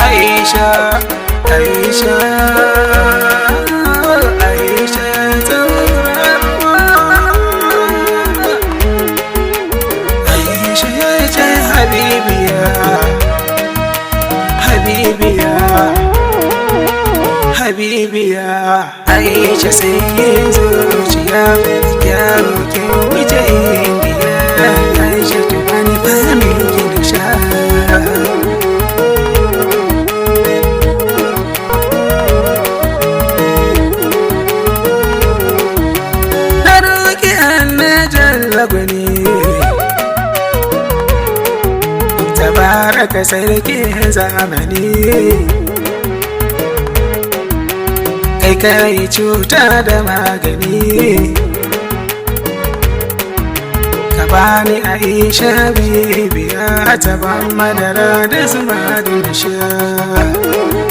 Aisha, Aisha, Aisha tauraruwa. Aisha ce Habibiya, Habibiya, Habibiya. Aisha sai yin zuciya ya roƙe wuce indiya. Aisha ta bani family da sha. Gwani tabaraka sarki zamani, kai kai cuta da magani, ka bani Aisha bibiya ta ban madara da zuma da sha.